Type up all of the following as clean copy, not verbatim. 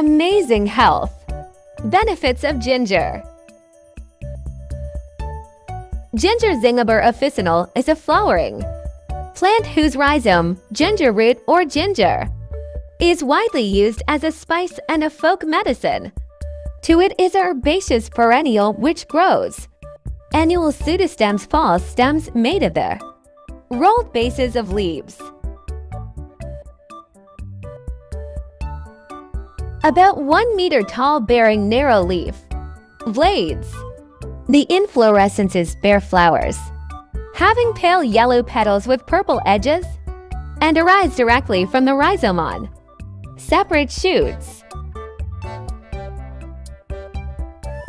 Amazing health. Benefits of ginger. Ginger zingiber officinal is a flowering plant whose rhizome, ginger root or ginger, is widely used as a spice and a folk medicine. To it is a herbaceous perennial which grows annual pseudostems, false stems made of the rolled bases of leaves. About 1 meter tall, bearing narrow leaf blades. The inflorescences bear flowers, having pale yellow petals with purple edges, and arise directly from the rhizome on separate shoots.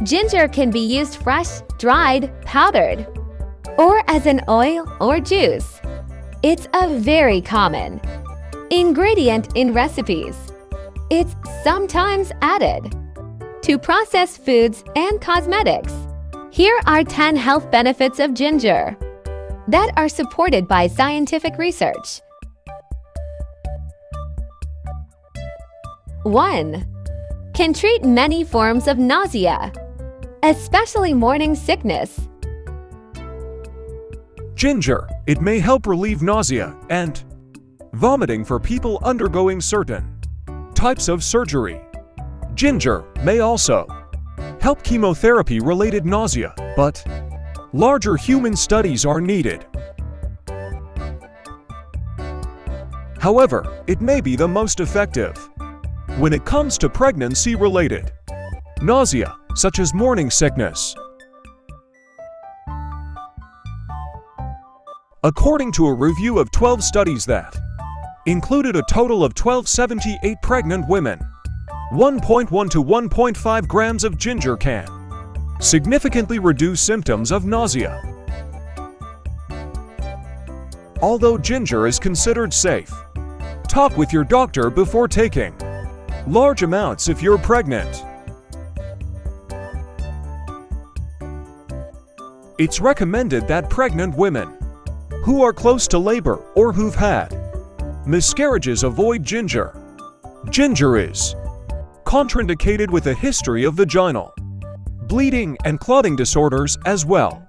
Ginger can be used fresh, dried, powdered, or as an oil or juice. It's a very common ingredient in recipes. It's sometimes added to processed foods and cosmetics. Here are 10 health benefits of ginger that are supported by scientific research. 1. Can treat many forms of nausea, especially morning sickness. Ginger. It may help relieve nausea and vomiting for people undergoing certain types of surgery. Ginger may also help chemotherapy-related nausea, but larger human studies are needed. However, it may be the most effective when it comes to pregnancy-related nausea, such as morning sickness. According to a review of 12 studies that included a total of 1,278 pregnant women, 1.1 to 1.5 grams of ginger can significantly reduce symptoms of nausea. Although ginger is considered safe, talk with your doctor before taking large amounts if you're pregnant. It's recommended that pregnant women who are close to labor or who've had miscarriages avoid ginger. Ginger is contraindicated with a history of vaginal bleeding and clotting disorders as well.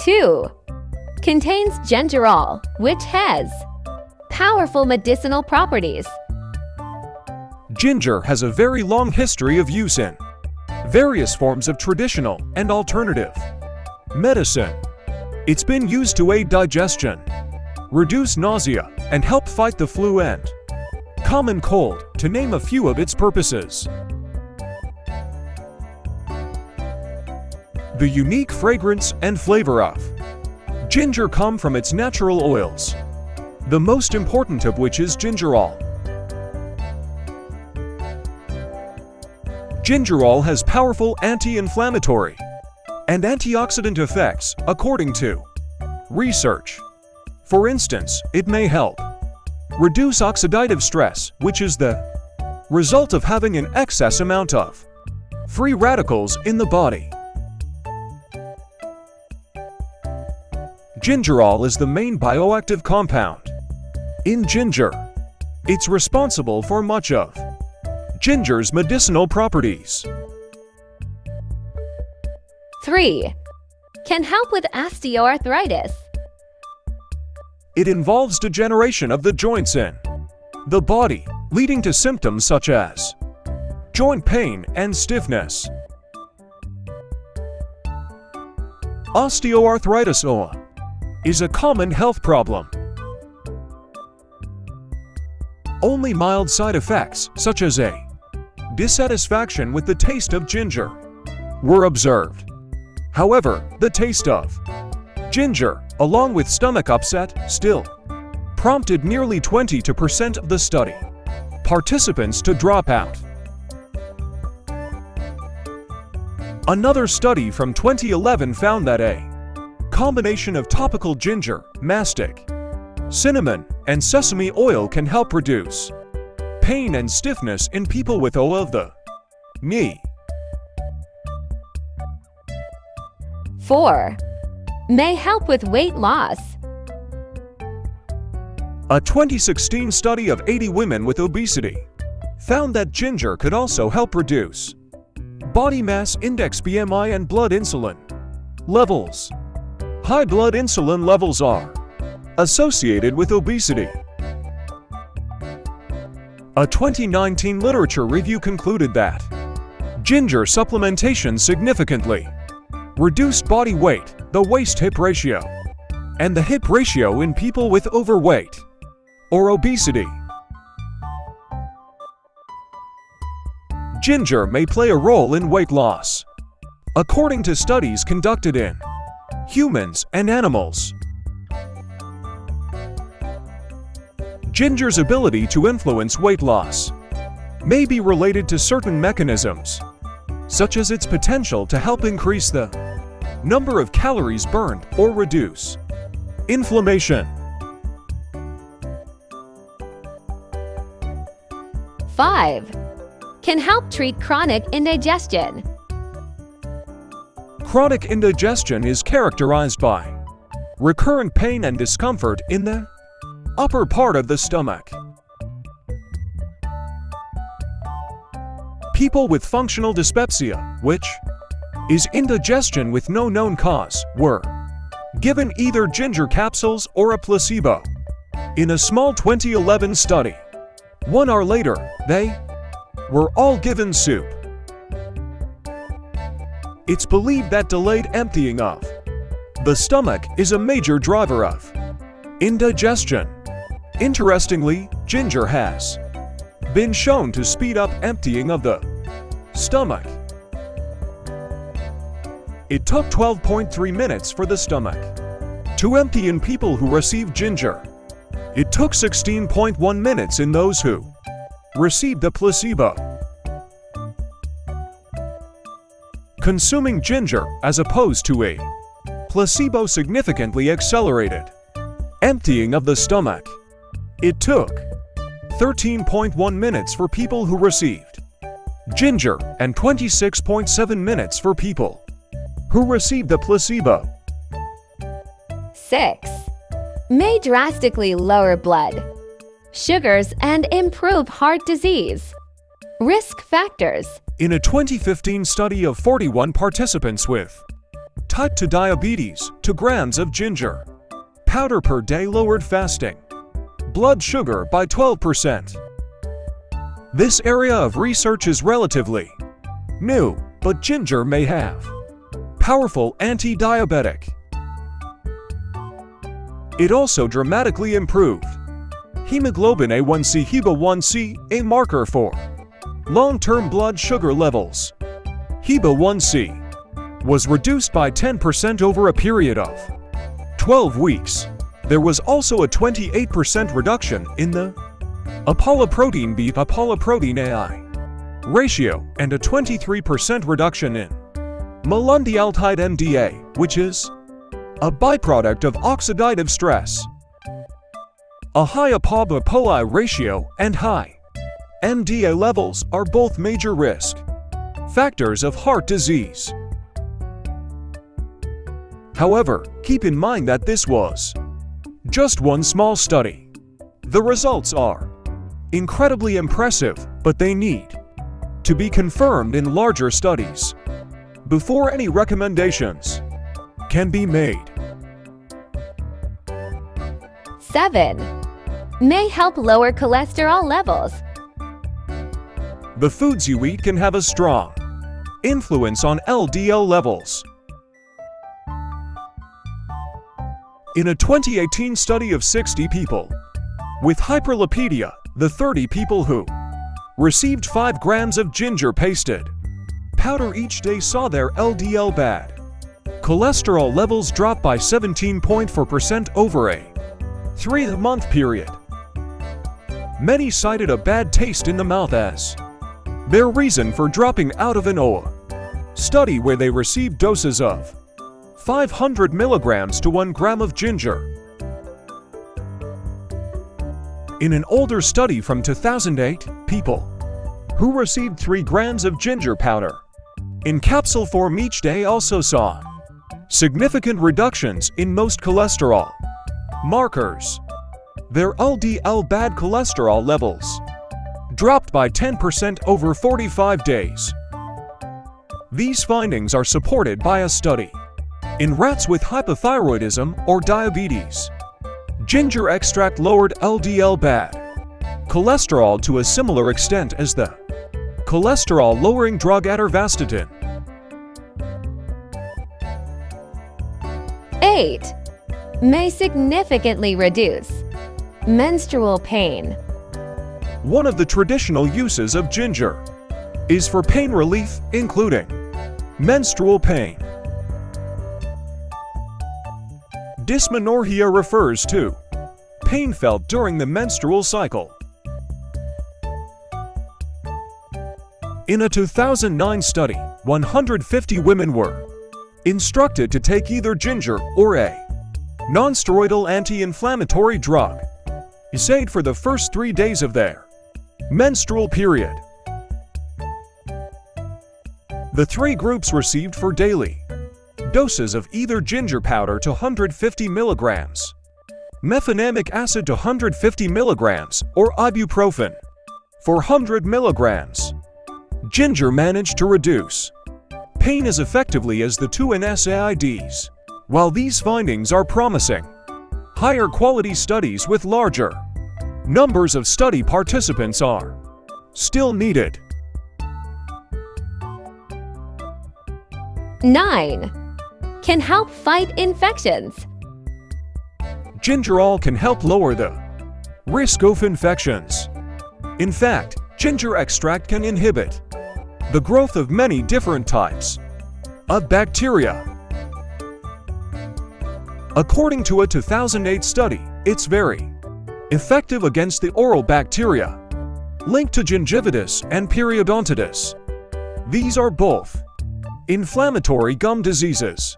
2. Contains gingerol, which has powerful medicinal properties. Ginger has a very long history of use in various forms of traditional and alternative medicine. It's been used to aid digestion, reduce nausea, and help fight the flu and common cold, to name a few of its purposes. The unique fragrance and flavor of ginger come from its natural oils, the most important of which is gingerol. Gingerol has powerful anti-inflammatory and antioxidant effects, according to research. For instance, it may help reduce oxidative stress, which is the result of having an excess amount of free radicals in the body. Gingerol is the main bioactive compound in ginger. It's responsible for much of ginger's medicinal properties. 3. Can help with osteoarthritis. It involves degeneration of the joints in the body, leading to symptoms such as joint pain and stiffness. Osteoarthritis (OA) is a common health problem. Only mild side effects, such as a dissatisfaction with the taste of ginger, were observed. However, the taste of ginger, along with stomach upset, still prompted nearly 20% of the study participants to drop out. Another study from 2011 found that a combination of topical ginger, mastic, cinnamon, and sesame oil can help reduce pain and stiffness in people with OA of the knee. 4. May help with weight loss. A 2016 study of 80 women with obesity found that ginger could also help reduce body mass index (BMI) and blood insulin levels. High blood insulin levels are associated with obesity. A 2019 literature review concluded that ginger supplementation significantly reduced body weight, the waist-hip ratio, and the hip ratio in people with overweight or obesity. Ginger may play a role in weight loss, according to studies conducted in humans and animals. Ginger's ability to influence weight loss may be related to certain mechanisms, such as its potential to help increase the number of calories burned or reduce inflammation. 5. Can help treat chronic indigestion. Chronic indigestion is characterized by recurrent pain and discomfort in the upper part of the stomach. People with functional dyspepsia, which is indigestion with no known cause, were given either ginger capsules or a placebo. In a small 2011 study, 1 hour later, they were all given soup. It's believed that delayed emptying of the stomach is a major driver of indigestion. Interestingly, ginger has been shown to speed up emptying of the stomach. It took 12.3 minutes for the stomach to empty in people who received ginger. It took 16.1 minutes in those who received the placebo. Consuming ginger as opposed to a placebo significantly accelerated emptying of the stomach. It took 13.1 minutes for people who received ginger and 26.7 minutes for people who received the placebo. 6. May drastically lower blood sugars and improve heart disease. Risk factors. In a 2015 study of 41 participants with type 2 diabetes, 2 grams of ginger powder per day lowered fasting blood sugar by 12%. This area of research is relatively new, but ginger may have powerful anti-diabetic. It also dramatically improved hemoglobin A1C, HbA1c, a marker for long-term blood sugar levels. HbA1c was reduced by 10% over a period of 12 weeks. There was also a 28% reduction in the apolipoprotein B apolipoprotein AI ratio and a 23% reduction in malondialdehyde MDA, which is a byproduct of oxidative stress. A high apoB-APOI ratio and high MDA levels are both major risk factors of heart disease. However, keep in mind that this was just one small study. The results are incredibly impressive, but they need to be confirmed in larger studies before any recommendations can be made. 7. May help lower cholesterol levels. The foods you eat can have a strong influence on LDL levels. In a 2018 study of 60 people with hyperlipidemia, the 30 people who received 5 grams of ginger pasted powder each day saw their LDL bad cholesterol levels drop by 17.4% over a 3-month period. Many cited a bad taste in the mouth as their reason for dropping out of an OA study where they received doses of 500 milligrams to 1 gram of ginger. In an older study from 2008, people who received 3 grams of ginger powder in capsule form each day also saw significant reductions in most cholesterol markers. Their LDL bad cholesterol levels dropped by 10% over 45 days. These findings are supported by a study in rats with hypothyroidism or diabetes. Ginger extract lowered LDL bad cholesterol to a similar extent as the cholesterol-lowering drug atorvastatin. 8. May significantly reduce menstrual pain. One of the traditional uses of ginger is for pain relief, including menstrual pain. Dysmenorrhea refers to pain felt during the menstrual cycle. In a 2009 study, 150 women were instructed to take either ginger or a non-steroidal anti-inflammatory drug NSAID for the first 3 days of their menstrual period. The 3 groups received for daily doses of either ginger powder to 150 milligrams, mefenamic acid to 150 milligrams, or ibuprofen for 100 milligrams. Ginger managed to reduce pain as effectively as the 2 NSAIDs. While these findings are promising, higher quality studies with larger numbers of study participants are still needed. 9. Can help fight infections. Gingerol can help lower the risk of infections. In fact, ginger extract can inhibit the growth of many different types of bacteria. According to a 2008 study, it's very effective against the oral bacteria linked to gingivitis and periodontitis. These are both inflammatory gum diseases.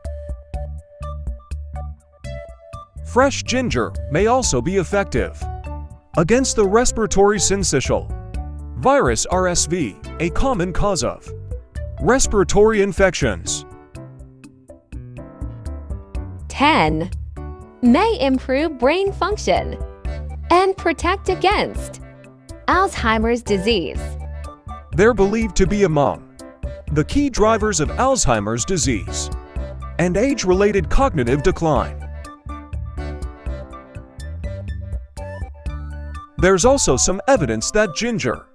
Fresh ginger may also be effective against the respiratory syncytial virus RSV, a common cause of respiratory infections. 10. May improve brain function and protect against Alzheimer's disease. They're believed to be among the key drivers of Alzheimer's disease and age-related cognitive decline. There's also some evidence that ginger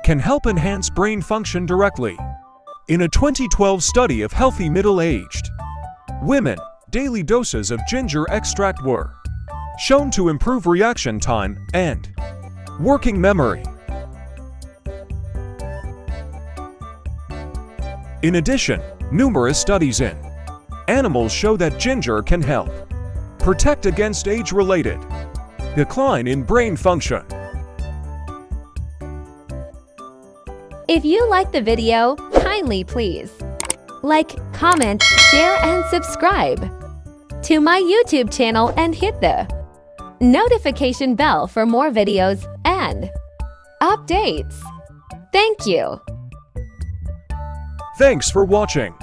can help enhance brain function directly. In a 2012 study of healthy middle-aged women, daily doses of ginger extract were shown to improve reaction time and working memory. In addition, numerous studies in animals show that ginger can help protect against age-related decline in brain function. If you like the video, kindly please like, comment, share, and subscribe to my YouTube channel and hit the notification bell for more videos and updates. Thank you. Thanks for watching.